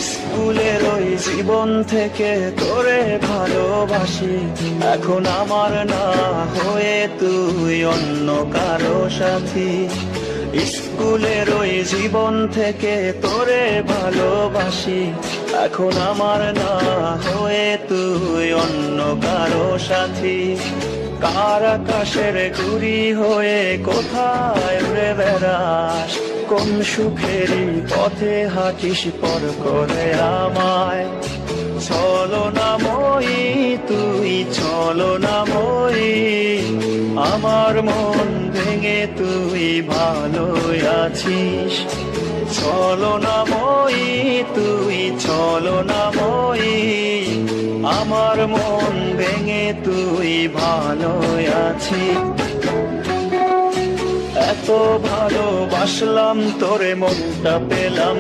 স্কুলের ওই জীবন থেকে তোরে ভালোবাসি, এখন আমার না হয়ে তুই অন্য কারো সাথী। স্কুলের ওই জীবন থেকে তোরে ভালোবাসি, এখন আমার না হয়ে তুই অন্য কারো সাথী। কার আকাশের ঘুড়ি হয়ে কোথায় উড়ে বেড়াস, কোন সুখেরই পথে হাঁটিস পর করে আমায়। ছলনাময়ী তুই ছলনাময়ী, আমার মন ভেঙে তুই ভালো আছিস। ছলনাময়ী তুই ছলনাময়ী, আমার মন ভেঙে তুই ভালো আছিস। এত ভালোবাসলাম তোরে, মনটা পেলাম